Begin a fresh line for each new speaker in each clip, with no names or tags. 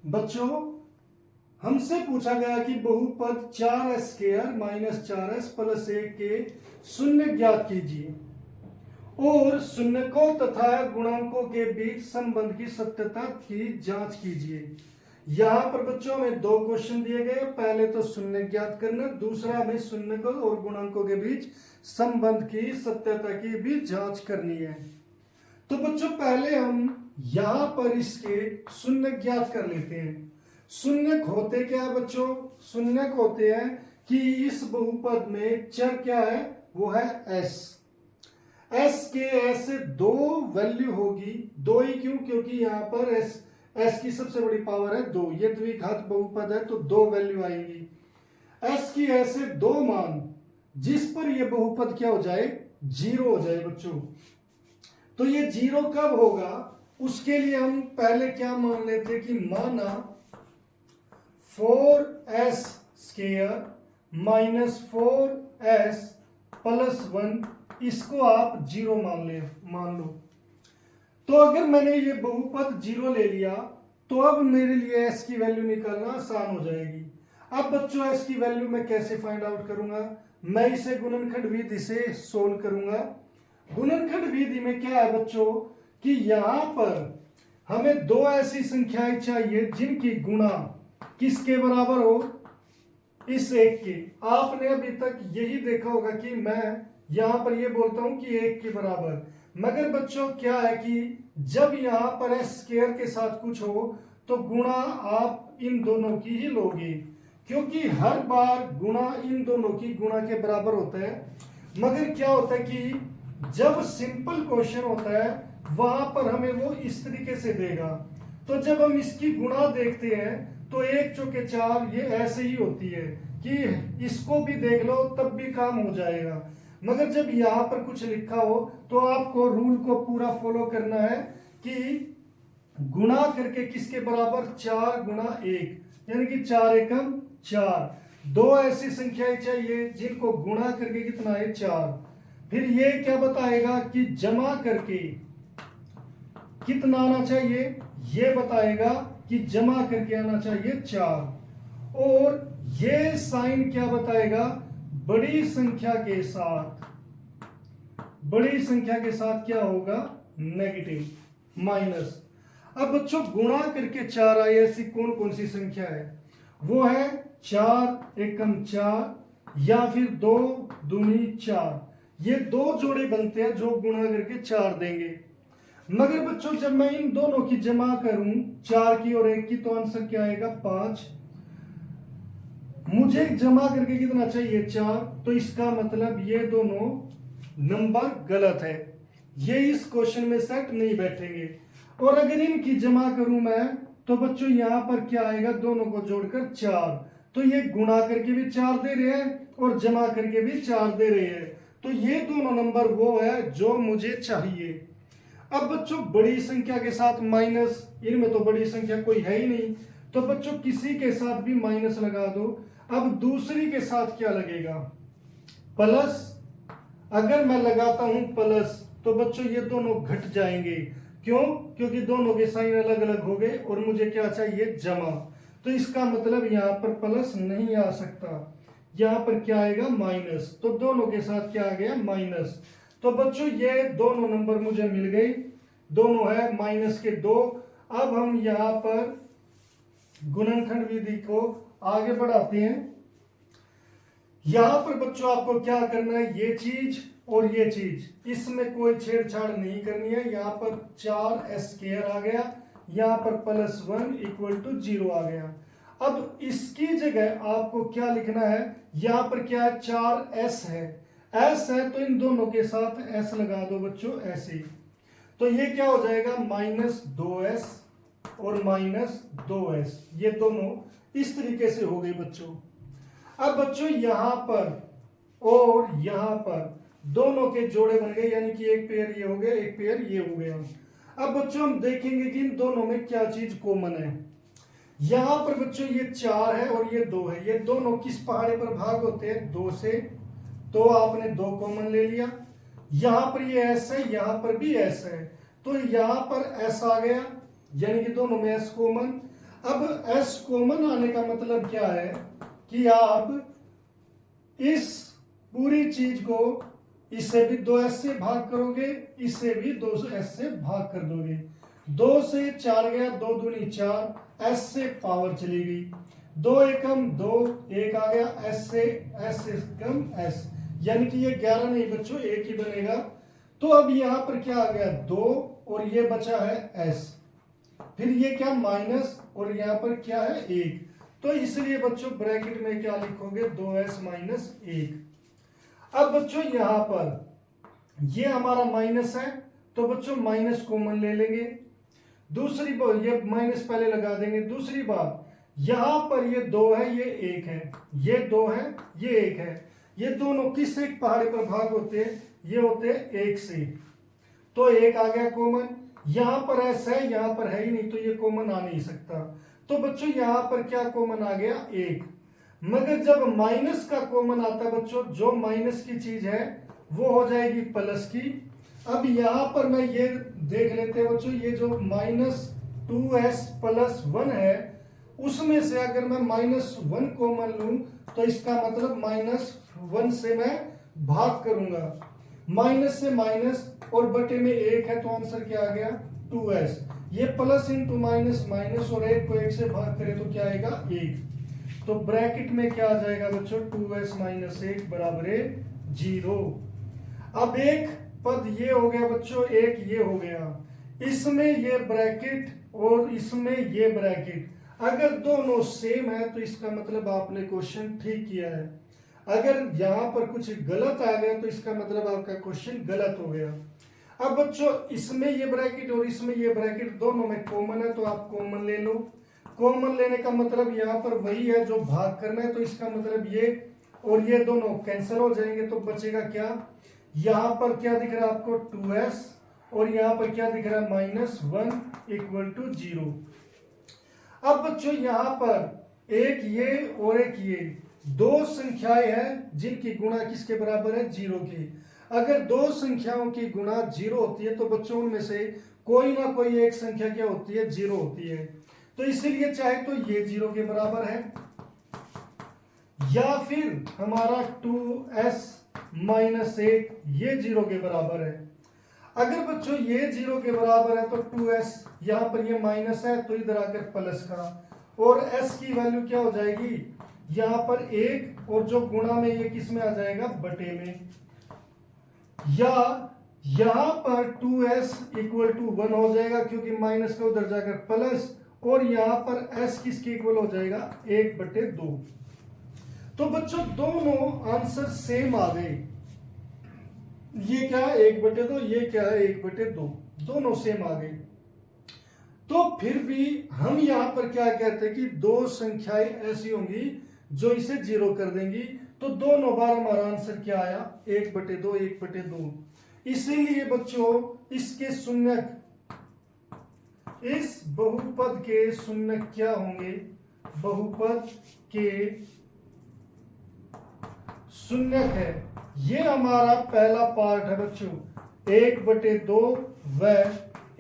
बच्चों हमसे पूछा गया कि बहुपद 4s² माइनस 4s प्लस 1 के शून्य ज्ञात कीजिए और शून्यकों तथा गुणांकों के बीच संबंध की सत्यता की जांच कीजिए। यहाँ पर बच्चों में दो क्वेश्चन दिए गए, पहले तो शून्य ज्ञात करना, दूसरा में शून्यकों और गुणांकों के बीच संबंध की सत्यता की भी जांच करनी है। तो बच्चों पहले हम यहाँ पर इसके शून्य ज्ञात कर लेते हैं। शून्य होते क्या है बच्चों? शून्य होते हैं कि इस बहुपद में चर क्या है, वो है s। s के ऐसे दो वैल्यू होगी, दो ही क्यों? क्योंकि यहाँ पर s की सबसे बड़ी पावर है 2, ये द्विघात बहुपद है तो दो वैल्यू आएंगी। s की ऐसे दो मान जिस पर ये बहुपद क्या हो जाए, 0 हो जाए बच्चों। तो ये 0 कब होगा, उसके लिए हम पहले क्या मान लेते कि माना 4s² माइनस 4s प्लस 1, इसको आप 0 मान लो। तो अगर मैंने ये बहुपद 0 ले लिया तो अब मेरे लिए s की वैल्यू निकालना आसान हो जाएगी। अब बच्चों s की वैल्यू मैं कैसे फाइंड आउट करूंगा? मैं इसे गुणनखंड विधि से सोल्व करूंगा। गुणनखंड विधि में क्या है बच्चों कि यहां पर हमें दो ऐसी संख्याएं चाहिए जिनकी गुणा किसके बराबर हो, इस एक के। आपने अभी तक यही देखा होगा कि मैं यहां पर ये बोलता हूं कि 1 के बराबर, मगर बच्चों क्या है कि जब यहां पर s² के साथ कुछ हो तो गुणा आप इन दोनों की ही लोगे, क्योंकि हर बार गुणा इन दोनों की गुणा के बराबर होता है। मगर क्या होता है कि जब सिंपल क्वेश्चन होता है वहां पर हमें वो इस तरीके से देगा, तो जब हम इसकी गुणा देखते हैं तो 1 चौके 4 ये ऐसे ही होती है कि इसको भी देख लो तब भी काम हो जाएगा। मगर जब यहाँ पर कुछ लिखा हो तो आपको रूल को पूरा फॉलो करना है कि गुणा करके किसके बराबर, 4 गुणा 1, यानी कि 4 एकम 4। दो ऐसी संख्याएं चाहिए जिनको गुणा करके कितना है, 4। फिर ये क्या बताएगा कि जमा करके कितना आना चाहिए, ये बताएगा कि जमा करके आना चाहिए 4। और ये साइन क्या बताएगा, बड़ी संख्या के साथ, बड़ी संख्या के साथ क्या होगा, नेगेटिव, माइनस। अब बच्चों गुणा करके 4 आए ऐसी कौन कौन सी संख्या है, वो है 4 एकम 4 या फिर 2 दूनी 4। ये दो जोड़े बनते हैं जो गुणा करके 4 देंगे। मगर बच्चों जब मैं इन दोनों की जमा करूं, 4 की और 1 की, तो आंसर क्या आएगा, 5। मुझे जमा करके कितना चाहिए, 4, तो इसका मतलब ये दोनों नंबर गलत है, ये इस क्वेश्चन में सेट नहीं बैठेंगे। और अगर इनकी जमा करूं मैं तो बच्चों यहां पर क्या आएगा, दोनों को जोड़कर 4, तो ये गुणा करके भी 4 दे रहे हैं और जमा करके भी 4 दे रहे हैं, तो ये दोनों नंबर वो है जो मुझे चाहिए। अब बच्चों बड़ी संख्या के साथ माइनस, इनमें तो बड़ी संख्या कोई है ही नहीं, तो बच्चों किसी के साथ भी माइनस लगा दो। अब दूसरी के साथ क्या लगेगा, प्लस। अगर मैं लगाता हूं प्लस तो बच्चों ये दोनों घट जाएंगे, क्यों? क्योंकि दोनों के साइन अलग अलग हो गए और मुझे क्या चाहिए, जमा। तो इसका मतलब यहां पर प्लस नहीं आ सकता, यहां पर क्या आएगा, माइनस। तो दोनों के साथ क्या आ गया, माइनस। तो बच्चों ये दोनों नंबर मुझे मिल गए, दोनों है माइनस के 2। अब हम यहां पर गुणनखंड विधि को आगे बढ़ाते हैं। यहां पर बच्चों आपको क्या करना है, ये चीज और ये चीज, इसमें कोई छेड़छाड़ नहीं करनी है। यहां पर 4s² आ गया, यहां पर +1 इक्वल टू 0 आ गया। अब इसकी जगह आपको क्या लिखना है, यहां पर क्या है, 4s है, s है तो इन दोनों के साथ s लगा दो बच्चों, ऐसे। तो ये क्या हो जाएगा, -2s और -2s, ये दोनों इस तरीके से हो गए बच्चों। अब बच्चों यहां पर और यहां पर दोनों के जोड़े बन गए, यानी कि एक पेयर ये हो गया, एक पेयर ये हो गया। अब बच्चों हम देखेंगे कि इन दोनों में क्या चीज कॉमन है। यहां पर बच्चों ये 4 है और ये 2 है, ये दोनों किस पहाड़े पर भाग होते हैं, 2 से, तो आपने 2 कॉमन ले लिया। यहां पर ये s है, यहां पर भी s है, तो यहां पर s आ गया, यानी कि दोनों में s कॉमन। अब एस कॉमन आने का मतलब क्या है कि आप इस पूरी चीज को इससे भी 2s से भाग करोगे, इससे भी 2s से भाग कर दोगे। 2 से 4 गया, 2 दूनी 4, s से पावर चली गई, 2 एकम 2, 1 आ गया, s से s कम s, यानी कि ये 11 नहीं बच्चों 1 ही बनेगा। तो अब यहां पर क्या आ गया 2 और ये बचा है s, फिर ये क्या माइनस और यहां पर क्या है 1, तो इसलिए बच्चों ब्रैकेट में क्या लिखोगे 2s माइनस 1। अब बच्चों यहां पर ये हमारा माइनस है तो बच्चों माइनस कॉमन ले लेंगे। दूसरी बात ये माइनस पहले लगा देंगे। दूसरी बात यहां पर ये 2 है ये 1 है, ये 2 है ये 1 है, ये दोनों किस एक पहाड़ी पर भाग होते हैं, ये होते हैं 1 से, तो 1 आ गया कॉमन। यहां पर s है यहां पर है ही नहीं तो ये कॉमन आ नहीं सकता, तो बच्चों यहां पर क्या कॉमन आ गया 1। मगर जब माइनस का कॉमन आता है बच्चों, जो माइनस की चीज है वो हो जाएगी प्लस की। अब यहां पर मैं ये देख लेते हैं बच्चों, ये जो माइनस 2s प्लस 1 है उसमें से अगर मैं -1 कॉमन लूं तो इसका मतलब -1 से मैं भाग करूंगा, माइनस से माइनस और बटे में 1 है तो आंसर क्या आ गया 2s। ये प्लस इंटू माइनस माइनस और 1 को 1 से भाग करें तो क्या आएगा 1, तो ब्रैकेट में क्या आ जाएगा बच्चों 2s माइनस 1 बराबर है 0। अब एक पद ये हो गया बच्चों, एक ये हो गया, इसमें ये ब्रैकेट और इसमें ये ब्रैकेट, अगर दोनों सेम है तो इसका मतलब आपने क्वेश्चन ठीक किया है। अगर यहां पर कुछ गलत आ गया तो इसका मतलब आपका क्वेश्चन गलत हो गया। अब बच्चों इसमें ये ब्रैकेट और इसमें ये ब्रैकेट दोनों में कॉमन है तो आप कॉमन ले लो। कॉमन लेने का मतलब यहाँ पर वही है जो भाग करना है, तो इसका मतलब ये और ये दोनों कैंसिल हो जाएंगे तो बचेगा क्या, यहाँ पर क्या दिख रहा है आपको 2s और यहाँ पर क्या दिख रहा है -1 इक्वल टू 0। अब बच्चों यहाँ पर एक ये और एक ये दो संख्याएं हैं जिनकी गुणा किसके बराबर है 0 की। अगर दो संख्याओं की गुणा 0 होती है तो बच्चों उनमें से कोई ना कोई एक संख्या क्या होती है 0 होती है, तो इसीलिए चाहे तो ये 0 के बराबर है या फिर हमारा 2s माइनस 1 ये 0 के बराबर है। अगर बच्चों ये 0 के बराबर है तो 2s यहां पर ये माइनस है तो इधर आकर प्लस का, और s की वैल्यू क्या हो जाएगी यहां पर 1 और जो गुणा में ये किस में आ जाएगा बटे में, या यहां पर 2s इक्वल टू 1 हो जाएगा क्योंकि माइनस का उधर जाकर प्लस, और यहां पर s किसके इक्वल हो जाएगा 1/2। तो बच्चों दोनों आंसर सेम आ गए, ये क्या है 1/2, ये क्या है 1/2, दोनों सेम आ गए। तो फिर भी हम यहां पर क्या कहते हैं कि दो संख्याएं ऐसी होंगी जो इसे 0 कर देंगी, तो दोनों बार हमारा आंसर क्या आया 1/2 1/2। इसीलिए बच्चों इसके शून्यक, इस बहुपद के शून्यक क्या होंगे, बहुपद के शून्यक है, ये हमारा पहला पार्ट है बच्चों 1/2 व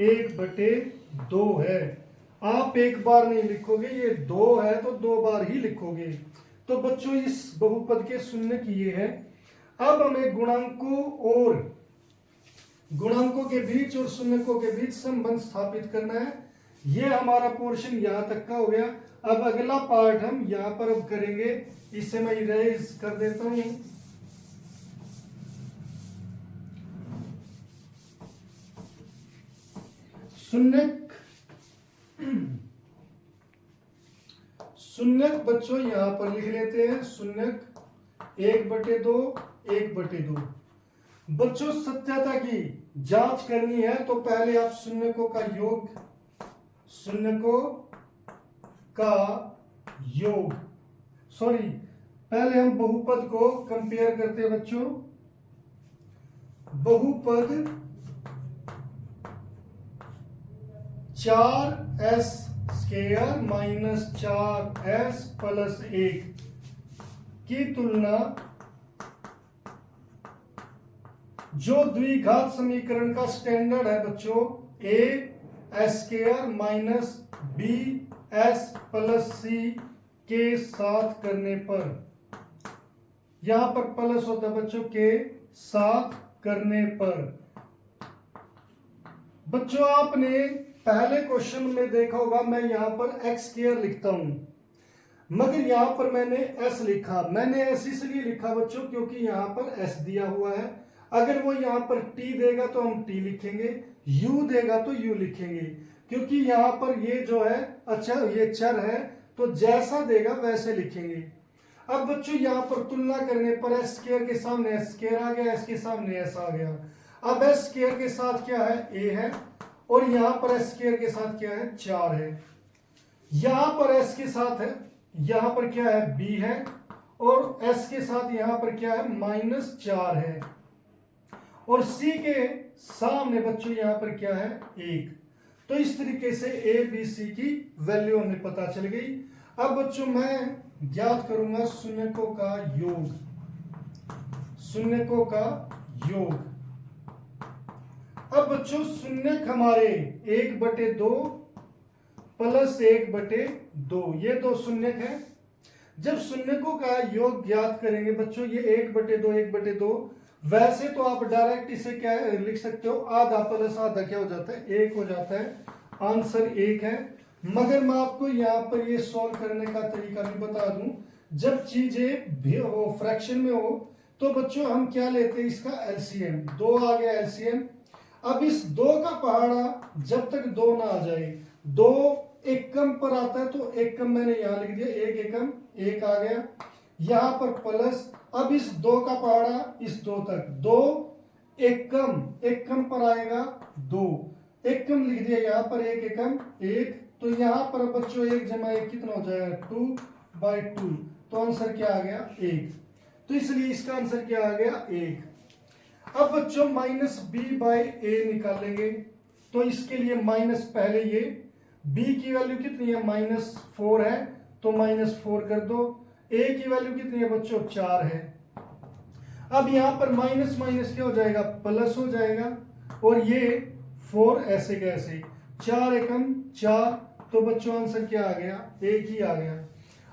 1/2 है। आप एक बार नहीं लिखोगे, ये 2 है तो 2 बार ही लिखोगे। तो बच्चों इस बहुपद के शून्यक ये है। अब हमें गुणांकों के बीच और शून्यकों के बीच संबंध स्थापित करना है। ये हमारा पोर्शन यहां तक का हो गया। अब अगला पार्ट हम यहां पर अब करेंगे, इसे मैं इरेज कर देता हूं। शून्यक बच्चों यहां पर लिख लेते हैं, शून्यक 1/2 1/2। बच्चों सत्यता की जांच करनी है तो पहले आप शून्यकों का योग पहले हम बहुपद को कंपेयर करते हैं बच्चों। बहुपद 4s square minus 4s plus 1 की तुलना जो द्विघात समीकरण का स्टैंडर्ड है बच्चों a s square minus b S plus C के साथ करने पर, यहां पर प्लस होता है बच्चों के साथ करने पर। बच्चों आपने पहले क्वेश्चन में देखा होगा, मैं यहां पर एक्स स्क्वायर लिखता हूं, मगर यहां पर मैंने एस लिखा। मैंने एस इसलिए लिखा बच्चों क्योंकि यहां पर एस दिया हुआ है। अगर वो यहां पर टी देगा तो हम टी लिखेंगे, यू देगा तो यू लिखेंगे, क्योंकि यहां पर ये जो है अच्छा ये चर है, तो जैसा देगा वैसे लिखेंगे। अब बच्चों यहां पर तुलना करने पर एस स्क्वायर के सामने एस स्क्वायर आ गया, एस के सामने एस आ गया। अब एस स्क्वायर के साथ क्या है, ए है, और यहां पर एस स्क्वायर के साथ क्या है, 4 है। यहां पर एस के साथ है, यहां पर क्या है, बी है, और एस के साथ यहां पर क्या है, -4 है, और सी के सामने बच्चों यहां पर क्या है, 1। तो इस तरीके से ए बी सी की वैल्यू हमें पता चल गई। अब बच्चों मैं ज्ञात करूंगा शून्यकों का योग, शून्यकों का योग। अब बच्चों शून्यक हमारे 1/2 प्लस 1/2, ये दो शून्यक है। जब शून्यकों का योग ज्ञात करेंगे बच्चों, ये 1/2 1/2, वैसे तो आप डायरेक्ट इसे क्या लिख सकते हो, आधा प्लस आधा क्या हो जाता है, 1 हो जाता है, आंसर 1 है। मगर मैं आपको यहाँ पर ये सॉल्व करने का तरीका भी बता दूं। जब चीजें भी हो फ्रैक्शन में हो तो बच्चों हम क्या लेते हैं, इसका एलसीएम। 2 आ गया एलसीएम। अब इस 2 का पहाड़ा जब तक 2 ना आ जाए, 2 एकम पर आता है तो एकम मैंने यहां लिख दिया, 1 एकम 1 आ गया, यहां पर प्लस। अब इस 2 का पहाड़ा इस 2 तक, 2 एकम, एकम पर आएगा 2 एकम लिख दिया, यहां पर 1 एकम 1, तो यहां पर बच्चों 1 जमा 1 कितना हो जाएगा, 2/2, तो आंसर क्या आ गया, 1। तो इसलिए इसका आंसर क्या आ गया, 1। अब बच्चों -b/a निकालेंगे, तो इसके लिए माइनस, पहले ये b की वैल्यू कितनी है, -4 है, तो -4 कर दो। a की वैल्यू कितनी है बच्चों, 4 है। अब यहां पर माइनस माइनस क्या हो जाएगा, प्लस हो जाएगा, और ये 4 ऐसे कैसे, 4 एकम 4, तो बच्चों आंसर क्या आ गया, 1 ही आ गया।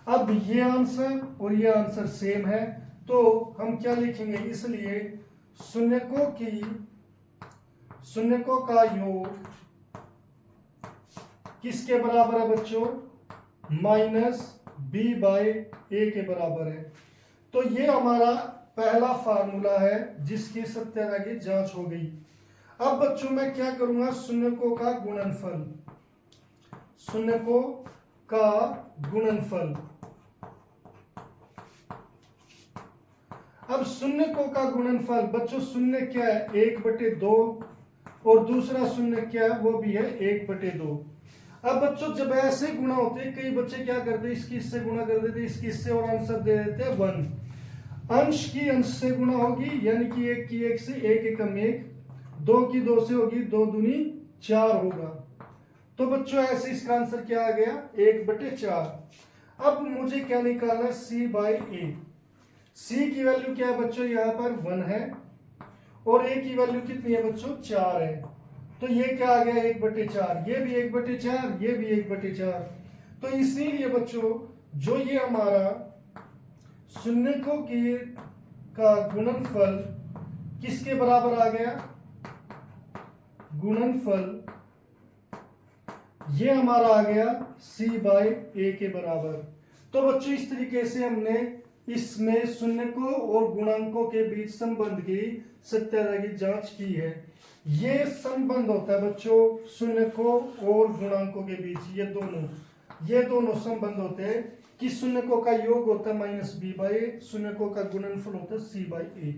अब ये आंसर और ये आंसर सेम है, तो हम क्या लिखेंगे, इसलिए शून्यकों का योग किसके बराबर है बच्चों, -b/a के बराबर है। तो ये हमारा पहला फार्मूला है जिसकी सत्यता की जांच हो गई। अब बच्चों मैं क्या करूंगा, शून्यकों का गुणनफल, शून्यकों का गुणनफल। अब शून्यकों का गुणनफल बच्चों, शून्य क्या है, 1/2, और दूसरा शून्य क्या है, वो भी है 1/2। अब बच्चों जब ऐसे गुणा होते हैं, कई बच्चे क्या करते हैं, इसकी इससे गुणा कर देते, इसकी इससे, और आंसर दे देते हैं 1। अंश की अंश से गुणा होगी, यानी कि 1 की 1 से, 1 एकम 1, 2 की 2 से होगी, 2 दूनी 4 होगा। तो बच्चों ऐसे इसका आंसर क्या आ गया, 1/4। अब मुझे क्या निकालना है, c/a। c की वैल्यू क्या है बच्चों, यहां पर 1 है, और a की वैल्यू कितनी है बच्चों, 4 है, तो ये क्या आ गया, 1/4, ये भी 1/4, ये भी 1/4। तो इसीलिए बच्चों जो ये हमारा शून्यकों की का गुणनफल किसके बराबर आ गया, गुणनफल ये हमारा आ गया c/a के बराबर। तो बच्चों इस तरीके से हमने इसमें शून्यकों और गुणांकों के बीच संबंध की सत्यता की जांच की है। ये संबंध होता है बच्चों शून्यकों और गुणांकों के बीच, ये दोनों संबंध होते हैं कि शून्यकों का योग होता है -b/a, शून्यकों का गुणनफल होता है c/a।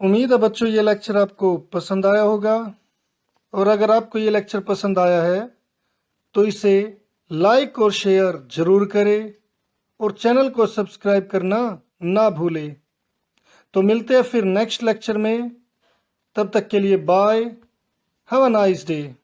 उम्मीद है बच्चों ये लेक्चर आपको पसंद आया होगा, और अगर आपको ये लेक्चर पसंद आया है तो इसे लाइक और शेयर जरूर करें, और चैनल को सब्सक्राइब करना ना भूलें। तो मिलते हैं फिर नेक्स्ट लेक्चर में, तब तक के लिए bye, have a nice day.